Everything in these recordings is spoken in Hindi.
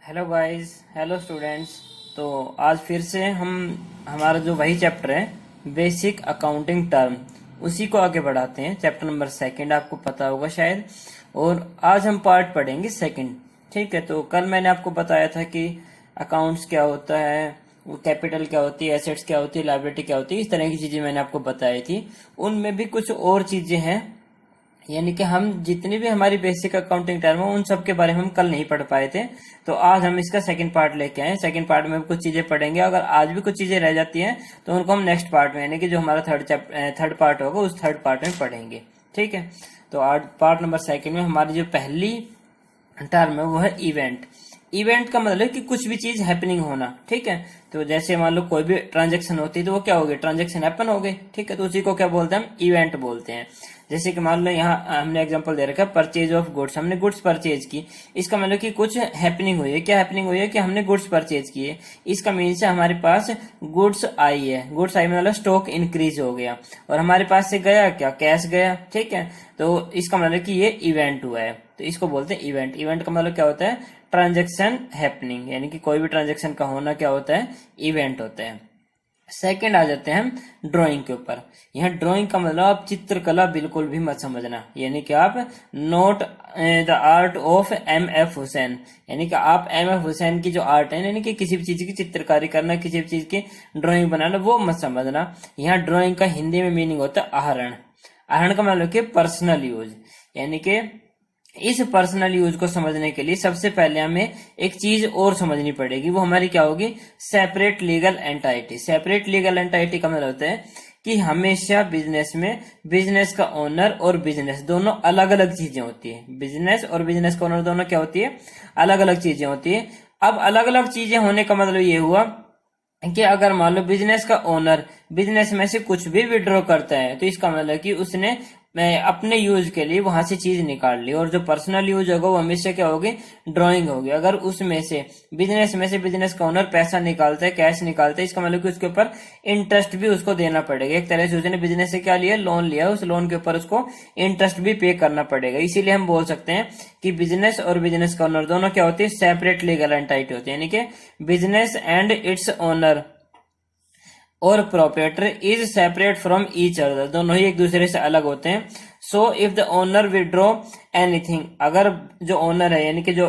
Hello guys, hello students. तो आज फिर से हम हमारा जो वही चैप्टर है बेसिक अकाउंटिंग टर्म, उसी को आगे बढ़ाते हैं। चैप्टर नंबर सेकंड आपको पता होगा शायद, और आज हम पार्ट पढ़ेंगे सेकंड। ठीक है, तो कल मैंने आपको बताया था कि अकाउंट्स क्या होता है, वो कैपिटल क्या होती है, एसेट्स क्या होती है, लायबिलिटी क्या होती है, इस तरह की चीजें मैंने आपको बताई थी। उनमें भी कुछ और चीजें हैं, यानी कि हम जितनी भी हमारी बेसिक अकाउंटिंग टर्म है उन सब के बारे में हम कल नहीं पढ़ पाए थे। तो आज हम इसका सेकंड पार्ट लेके आए। सेकंड पार्ट में कुछ चीजें पढ़ेंगे, अगर आज भी कुछ चीजें रह जाती हैं तो उनको हम नेक्स्ट पार्ट में, यानी कि जो हमारा थर्ड पार्ट होगा उस थर्ड पार्ट में पढ़ेंगे। ठीक है, तो आज पार्ट नंबर सेकंड में हमारी जो पहली टर्म है वो है इवेंट। इवेंट का मतलब है कि कुछ भी चीज हैपनिंग होना। ठीक है, तो जैसे मान लो कोई भी ट्रांजेक्शन होती है तो वो क्या हो गई, ट्रांजेक्शन हैपन हो गई। ठीक है, तो उसी को क्या बोलते हैं, हम इवेंट बोलते हैं। जैसे कि मान लो यहाँ हमने एग्जांपल दे रखा है परचेज ऑफ गुड्स, हमने गुड्स परचेज की। इसका मतलब कि कुछ हैपनिंग हुई है। क्या हैपनिंग हुई है कि हमने गुड्स परचेज किए। इसका मीन्स है हमारे पास गुड्स आई है। गुड्स आई मतलब स्टॉक इंक्रीज हो गया, और हमारे पास से गया क्या, कैश गया। ठीक है, तो इसका मतलब कि ये इवेंट हुआ है, तो इसको बोलते हैं इवेंट। इवेंट का मतलब क्या होता है, ट्रांजेक्शन हैपनिंग, यानी कि कोई भी ट्रांजेक्शन का होना क्या होता है, इवेंट होता है। सेकंड आ जाते हैं हम ड्राइंग के ऊपर। यहाँ ड्राइंग का मतलब आप चित्रकला बिल्कुल भी मत समझना, यानी कि आप note the art of M.F. Hussain, यानी कि आप M.F. हुसैन की जो आर्ट है, यानी कि किसी भी चीज की चित्रकारी करना, किसी भी चीज की ड्राइंग बनाना, वो मत समझना। यहाँ ड्राइंग का हिंदी में मीनिंग होता है आहरण। आहरण का मतलब कि पर्सनल यूज, यानी कि इस पर्सनल यूज को समझने के लिए सबसे पहले हमें एक चीज और समझनी पड़ेगी। वो हमारी क्या होगी, separate legal entity. Separate legal entity का मतलब होता है कि हमेशा बिजनेस में बिजनेस का ओनर और बिजनेस दोनों अलग अलग चीजें होती है। बिजनेस और बिजनेस का ओनर दोनों क्या होती है, अलग अलग चीजें होती है। अब अलग अलग चीजें होने का मतलब ये हुआ कि अगर मान लो बिजनेस का ओनर बिजनेस में से कुछ भी विड्रॉ करता है, तो इसका मतलब कि उसने अपने यूज के लिए वहां से चीज निकाल ली। और जो पर्सनल यूज होगा वो हमेशा क्या होगी, ड्राइंग होगी। अगर उसमें से बिजनेस का ओनर पैसा निकालता है, कैश निकालता है, इसका मतलब कि उसके ऊपर इंटरेस्ट भी उसको देना पड़ेगा। एक तरह से उसने बिजनेस से क्या लिया, लोन लिया, उस लोन के ऊपर उसको इंटरेस्ट भी पे करना पड़ेगा। इसीलिए हम बोल सकते हैं कि बिजनेस और बिजनेस का ओनर दोनों क्या होती है, सेपरेट लीगल एंटाइटी होती है। यानी कि बिजनेस एंड इट्स ओनर और proprietor is separate from each other, दोनों ही एक दूसरे से अलग होते हैं। So if the owner withdraw anything, अगर जो ओनर है यानी कि जो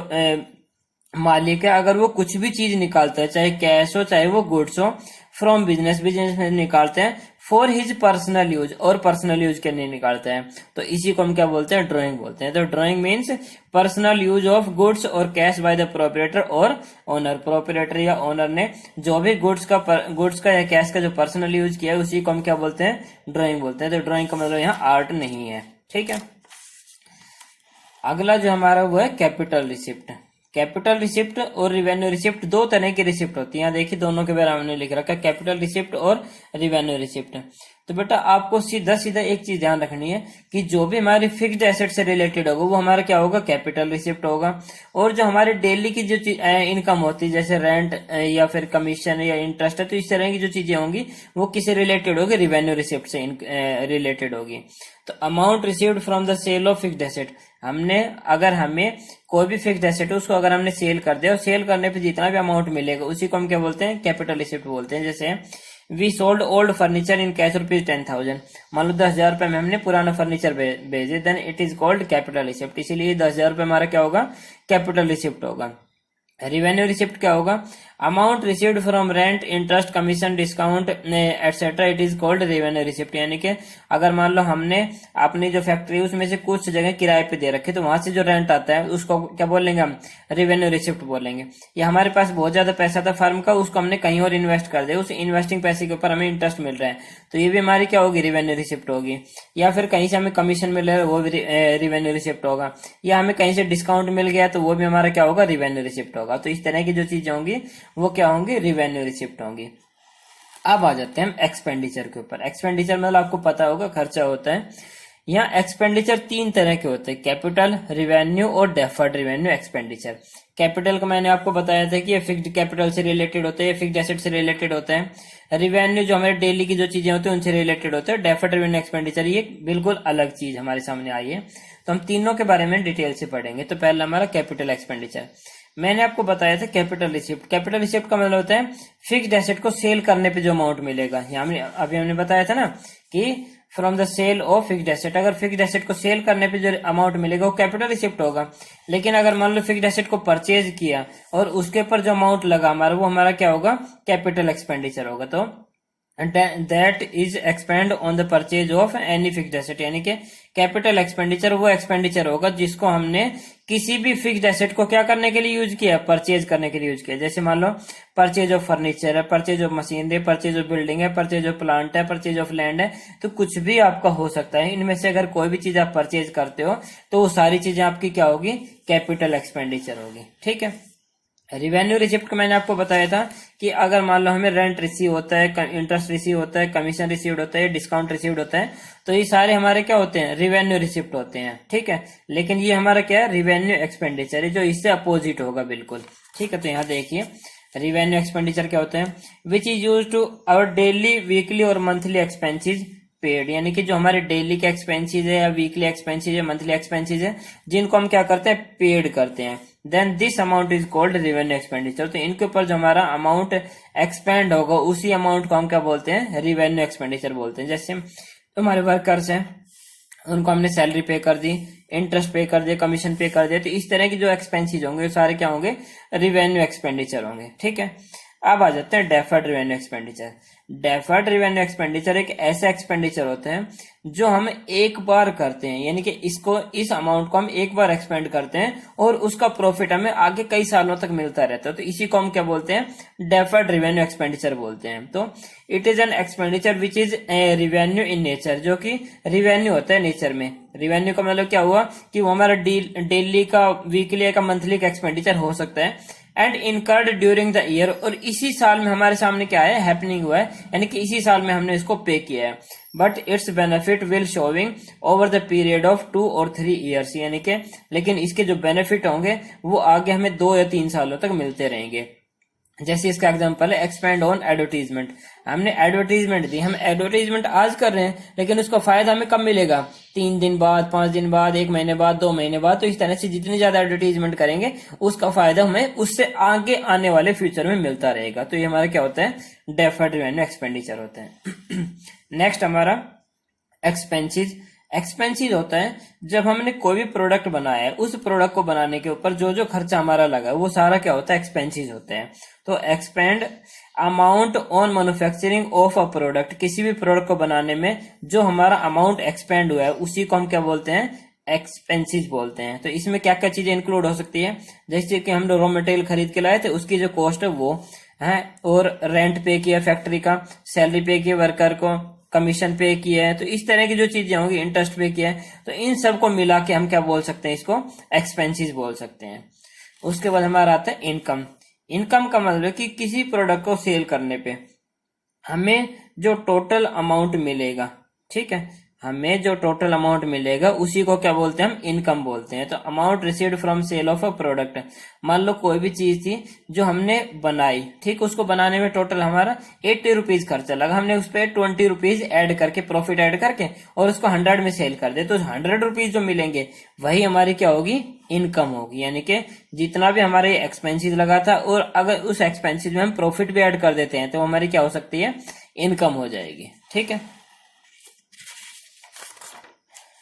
मालिक है, अगर वो कुछ भी चीज निकालता है, चाहे कैश हो चाहे वो गुड्स हो, फ्रॉम बिजनेस में निकालते हैं, फॉर हिज पर्सनल यूज, और पर्सनल यूज के लिए निकालते हैं, तो इसी को हम क्या बोलते हैं, ड्राइंग बोलते हैं। तो drawing means personal use of goods और कैश बाय द प्रोपरेटर और ओनर। प्रोपरेटर या ओनर ने जो भी गुड्स का या कैश का जो पर्सनल यूज किया है, उसी को हम क्या बोलते हैं, ड्राइंग बोलते हैं। तो ड्राइंग का मतलब यहाँ आर्ट नहीं है। ठीक है, अगला जो हमारा वो है कैपिटल रिसिप्ट। कैपिटल रिसिप्ट और रिवेन्यू रिसिप्ट दो तरह की रिसिप्ट होती है। यहाँ देखिए दोनों के बारे में हमने लिख रखा है, कैपिटल रिसिप्ट और रिवेन्यू रिसिप्ट। तो बेटा आपको सीधा सीधा एक चीज ध्यान रखनी है कि जो भी हमारी फिक्स्ड एसेट से रिलेटेड होगा वो हमारा क्या होगा, कैपिटल रिसिप्ट होगा। और जो हमारे डेली की जो इनकम होती है, जैसे रेंट या फिर कमीशन या इंटरेस्ट है, तो इस तरह की जो चीजें होंगी वो किससे रिलेटेड होगी, रिवेन्यू रिसिप्ट से रिलेटेड होगी। तो amount received from the sale of fixed asset, हमने अगर हमें कोई भी फिक्स्ड एसेट है उसको अगर हमने सेल कर दिया, और सेल करने पे जितना भी अमाउंट मिलेगा उसी को हम क्या बोलते हैं, कैपिटल रिसिप्ट बोलते हैं। जैसे we sold old furniture in cash rupees 10,000, मान लो 10,000 रुपए में हमने पुराना फर्नीचर भेजे, then it is called capital receipt. इसीलिए 10,000 रुपए हमारा क्या होगा, कैपिटल रिसिप्ट होगा। रिवेन्यू रिसिप्ट क्या होगा, amount received from rent, interest, commission, discount et cetera, it is called revenue receipt. यानी कि अगर मान लो हमने अपनी जो फैक्ट्री उसमें से कुछ जगह किराए पे दे रखे, तो वहां से जो रेंट आता है उसको क्या बोलेंगे हम, रिवेन्यू रिसिप्ट बोलेंगे। या हमारे पास बहुत ज्यादा पैसा था फर्म का, उसको हमने कहीं और इन्वेस्ट कर दिया, उस इन्वेस्टिंग पैसे के ऊपर हमें इंटरेस्ट मिल रहा है, तो ये भी हमारी क्या होगी, रिवेन्यू रिसिप्ट होगी। या फिर कहीं से हमें कमीशन मिल रहा है, वो भी रिवेन्यू रिसिप्ट होगा। या हमें कहीं से डिस्काउंट मिल गया तो वो भी हमारा क्या होगा, रिवेन्यू रिसिप्ट होगा। तो इस तरह की जो चीजें होंगी वो क्या होंगी, रिवेन्यू रिसिप्ट होंगी। अब आ जाते हैं हम एक्सपेंडिचर के ऊपर। एक्सपेंडिचर मतलब आपको पता होगा खर्चा होता है। यहाँ एक्सपेंडिचर तीन तरह के होते हैं, कैपिटल, रिवेन्यू और डेफर्ड रेवेन्यू एक्सपेंडिचर। कैपिटल का मैंने आपको बताया था कि ये फिक्स्ड कैपिटल से रिलेटेड होते हैं, फिक्स्ड एसेट से रिलेटेड होते हैं। रिवेन्यू जो हमारे डेली की जो चीजें होती है उनसे रिलेटेड होते हैं। डेफर्ड रेवेन्यू एक्सपेंडिचर ये बिल्कुल अलग चीज हमारे सामने आई है, तो हम तीनों के बारे में डिटेल से पढ़ेंगे। तो पहला हमारा कैपिटल एक्सपेंडिचर। मैंने आपको बताया था कैपिटल रिसिप्ट। कैपिटल रिसिप्ट का मतलब होता है फिक्स्ड एसेट को सेल करने पे जो अमाउंट मिलेगा। अभी हमने बताया था ना कि from the sale of fixed asset, अगर फिक्स्ड एसेट को सेल करने पे जो अमाउंट मिलेगा वो कैपिटल रिसिप्ट होगा। लेकिन अगर मान लो फिक्स्ड एसेट को परचेज किया और उसके ऊपर जो अमाउंट लगा हमारा, वो हमारा क्या होगा, कैपिटल एक्सपेंडिचर होगा। तो that is expand on the purchase of any fixed asset, यानी कि कैपिटल एक्सपेंडिचर वो एक्सपेंडिचर होगा जिसको हमने किसी भी फिक्स्ड एसेट को क्या करने के लिए यूज किया, परचेज करने के लिए यूज किया। जैसे मान लो परचेज ऑफ फर्नीचर है, purchase of machinery, purchase of building है, परचेज ऑफ प्लांट है, परचेज ऑफ लैंड है, तो कुछ भी आपका हो सकता है। इनमें से अगर कोई भी चीज आप परचेज करते हो तो वो सारी चीजें आपकी क्या होगी, कैपिटल एक्सपेंडिचर होगी। ठीक है। रिवेन्यू रिसिप्ट को मैंने आपको बताया था कि अगर मान लो हमें रेंट रिसीव होता है, इंटरेस्ट रिसीव होता है, कमीशन रिसीव्ड होता है, डिस्काउंट रिसीव्ड होता है, तो ये सारे हमारे क्या होते हैं, रिवेन्यू रिसिप्ट होते हैं। ठीक है। लेकिन ये हमारा क्या है, रिवेन्यू एक्सपेंडिचर है, जो इससे अपोजिट होगा बिल्कुल। ठीक है। तो यहाँ देखिए रिवेन्यू एक्सपेंडिचर क्या होते हैं, which is use to our daily, weekly और मंथली एक्सपेंसिज पेड, यानी कि जो हमारे डेली के एक्सपेंसेस है या वीकली एक्सपेंसेस है, मंथली एक्सपेंसेस है, जिनको हम क्या करते हैं, पेड करते हैं, then this amount is called revenue expenditure. तो इनके ऊपर जो हमारा अमाउंट एक्सपेंड होगा उसी अमाउंट को हम क्या बोलते हैं, रिवेन्यू एक्सपेंडिचर बोलते हैं। जैसे हमारे वर्कर्स हैं, उनको हमने सैलरी पे कर दी, इंटरेस्ट पे कर दिया, कमीशन पे कर दिया, तो इस तरह के जो एक्सपेंसेस होंगे वो सारे क्या होंगे, रिवेन्यू एक्सपेंडिचर होंगे। ठीक है। अब आ जाते हैं deferred revenue expenditure. Deferred revenue expenditure एक ऐसा एक्सपेंडिचर होता है जो हम एक बार करते हैं, यानी कि इस अमाउंट को हम एक बार एक्सपेंड करते हैं और उसका प्रॉफिट हमें आगे कई सालों तक मिलता रहता है। तो इसी को हम क्या बोलते हैं, डेफर्ड रेवेन्यू एक्सपेंडिचर बोलते हैं। तो it is an expenditure which is revenue in nature, जो कि रिवेन्यू होता है नेचर में। रिवेन्यू का मतलब क्या हुआ कि वो हमारा डेली का, वीकली का, मंथली का एक्सपेंडिचर हो सकता है, and incurred during the year, और इसी साल में हमारे सामने क्या है, हैपनिंग हुआ है, यानी कि इसी साल में हमने इसको पे किया है। But it's benefit will showing over the period of 2 और 3 ईयर्स, यानी कि लेकिन इसके जो बेनिफिट होंगे वो आगे हमें 2 या 3 सालों तक मिलते रहेंगे। जैसे इसका एग्जांपल है एक्सपेंड ऑन एडवर्टीजमेंट। हमने एडवर्टीजमेंट दी, हम एडवर्टीजमेंट आज कर रहे हैं, लेकिन उसका फायदा हमें कब मिलेगा, 3 दिन बाद, 5 दिन बाद, 1 महीने बाद, 2 महीने बाद। तो इस तरह से जितनी ज्यादा एडवर्टीजमेंट करेंगे उसका फायदा हमें उससे आगे आने वाले फ्यूचर में मिलता रहेगा। तो ये हमारा क्या होता है, डेफर्ड रेवेन्यू एक्सपेंडिचर होता है। नेक्स्ट हमारा एक्सपेंसेस। एक्सपेंसेस होता है जब हमने कोई भी प्रोडक्ट बनाया है, उस प्रोडक्ट को बनाने के ऊपर जो जो खर्चा हमारा लगा वो सारा क्या होता है, एक्सपेंसेस होते हैं। तो expand amount on manufacturing of a product, किसी भी प्रोडक्ट को बनाने में जो हमारा अमाउंट एक्सपेंड हुआ है उसी को हम क्या बोलते हैं, एक्सपेंसेस बोलते हैं। तो इसमें क्या क्या चीजें इंक्लूड हो सकती है, जैसे कि हम रॉ मटेरियल खरीद के लाए थे, उसकी जो कॉस्ट है वो है, और रेंट पे किया फैक्ट्री का, सैलरी पे किया वर्कर को, कमीशन पे किया है, तो इस तरह की जो चीजें होंगी, इंटरेस्ट पे किया है, तो इन सब को मिला के हम क्या बोल सकते हैं, इसको एक्सपेंसेस बोल सकते हैं। उसके बाद हमारा आता है इनकम। इनकम का मतलब है कि किसी प्रोडक्ट को सेल करने पे हमें जो टोटल अमाउंट मिलेगा, ठीक है, हमें जो टोटल अमाउंट मिलेगा उसी को क्या बोलते हैं, हम इनकम बोलते हैं। तो amount received from sale of a product, मान लो कोई भी चीज थी जो हमने बनाई, ठीक, उसको बनाने में टोटल हमारा 80 रुपीज खर्चा लगा, हमने उस पर 20 रुपीज एड करके, प्रॉफिट एड करके, और उसको 100 में सेल कर दे, तो 100 रुपीज जो मिलेंगे वही हमारी क्या होगी, इनकम होगी। यानी कि जितना भी हमारे एक्सपेंसिस लगा था, और अगर उस एक्सपेंसिस में हम प्रॉफिट भी ऐड कर देते हैं तो हमारी क्या हो सकती है, इनकम हो जाएगी। ठीक है।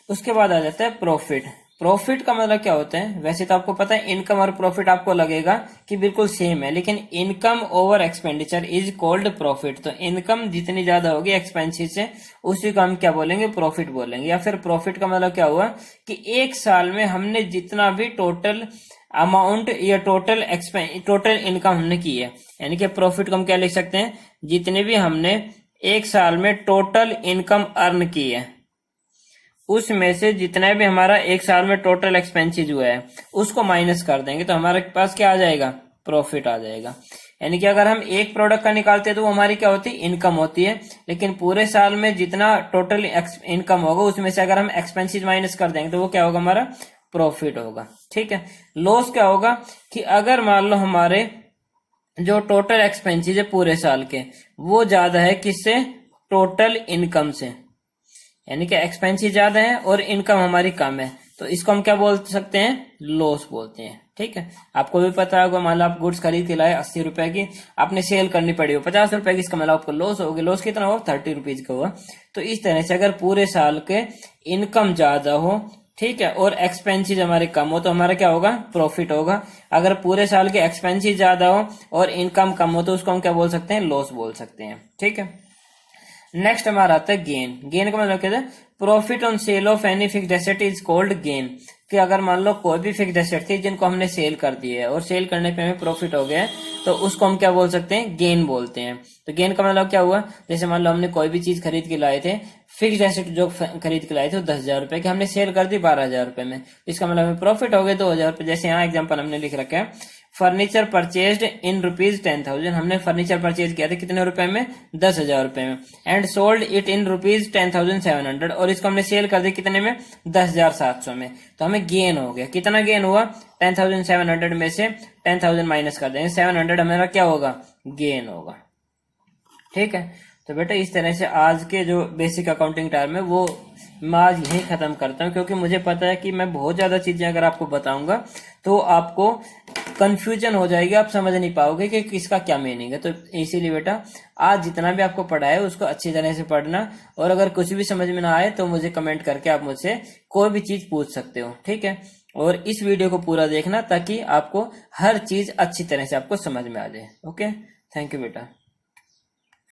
उसके बाद आ जाता है प्रॉफिट। प्रॉफिट का मतलब क्या होता है, वैसे तो आपको पता है इनकम और प्रॉफिट आपको लगेगा कि बिल्कुल सेम है, लेकिन income over expenditure is called profit. तो इनकम जितनी ज्यादा होगी एक्सपेंसिस से, उसी को हम क्या बोलेंगे, प्रॉफिट बोलेंगे। या फिर प्रॉफिट का मतलब क्या हुआ कि एक साल में हमने जितना भी टोटल अमाउंट या टोटल इनकम हमने की है, यानी कि प्रॉफिट को हम क्या लिख सकते हैं, जितने भी हमने एक साल में टोटल इनकम अर्न की है उसमें से जितना भी हमारा एक साल में टोटल एक्सपेंसिस हुआ है उसको माइनस कर देंगे, तो हमारे पास क्या आ जाएगा, प्रॉफिट आ जाएगा। यानी कि अगर हम एक प्रोडक्ट का निकालते हैं तो वो हमारी क्या होती है, इनकम होती है, लेकिन पूरे साल में जितना टोटल इनकम होगा उसमें से अगर हम एक्सपेंसिस माइनस कर देंगे तो वो क्या होगा, हमारा प्रॉफिट होगा। ठीक है। लॉस क्या होगा कि अगर मान लो हमारे जो टोटल एक्सपेंसिस है पूरे साल के वो ज्यादा है किससे, टोटल इनकम से, यानी कि एक्सपेंसिस ज्यादा है और इनकम हमारी कम है, तो इसको हम क्या बोल सकते हैं, लॉस बोलते हैं। ठीक है, आपको भी पता होगा, मान लो आप गुड्स खरीद के लाए 80 रुपए की, आपने सेल करनी पड़ी हो 50 रुपए की, इसका मतलब आपको लॉस हो गया। लॉस कितना हुआ, 30 रुपीज का हुआ। तो इस तरह से अगर पूरे साल के इनकम ज्यादा हो, ठीक है, और एक्सपेंसेस हमारे कम हो, तो हमारा क्या होगा, प्रॉफिट होगा। अगर पूरे साल के एक्सपेंसेस ज्यादा हो और इनकम कम हो, तो उसको हम क्या बोल सकते हैं, लॉस बोल सकते हैं। ठीक है, नेक्स्ट हमारा आता है गेन। गेन का मतलब क्या है, profit on sale of any fixed asset is called gain. कि अगर मान लो कोई भी फिक्स्ड एसेट थी जिनको हमने सेल कर दी है और सेल करने पे हमें प्रॉफिट हो गया है, तो उसको हम क्या बोल सकते हैं, गेन बोलते हैं। तो गेन का मतलब क्या हुआ, जैसे मान लो हमने कोई भी चीज खरीद के लाए थे, फिक्स्ड एसेट जो खरीद के लाए थे 10,000 रुपए की, हमने सेल कर दी 12,000 रुपए में, इसका मतलब हमें प्रॉफिट हो गया 2,000 रुपए। जैसे यहाँ एग्जाम्पल हमने लिख रखा है, फर्नीचर परचेज्ड इन रुपीज 10,000, हमने फर्नीचर परचेज किया था कितने रुपए में, 10,000 रुपए में। And sold it in rupees 10,700, और इसको हमने सेल कर दिया कितने में, 10,700 में। तो हमें गेन हो गया, कितना गेन हुआ, 10,700 में से 10,000 माइनस कर देंगे, 700 हमारा क्या होगा, गेन होगा। ठीक है, तो बेटा इस तरह से आज के जो बेसिक अकाउंटिंग टर्म है वो मैं आज यही खत्म करता हूँ, क्योंकि मुझे पता है कि मैं बहुत ज्यादा चीजें अगर आपको बताऊंगा तो आपको कंफ्यूजन हो जाएगी, आप समझ नहीं पाओगे कि किसका क्या मीनिंग है। तो इसीलिए बेटा आज जितना भी आपको पढ़ा है उसको अच्छी तरह से पढ़ना, और अगर कुछ भी समझ में ना आए तो मुझे कमेंट करके आप मुझसे कोई भी चीज पूछ सकते हो। ठीक है, और इस वीडियो को पूरा देखना ताकि आपको हर चीज अच्छी तरह से आपको समझ में आ जाए। ओके, थैंक यू बेटा।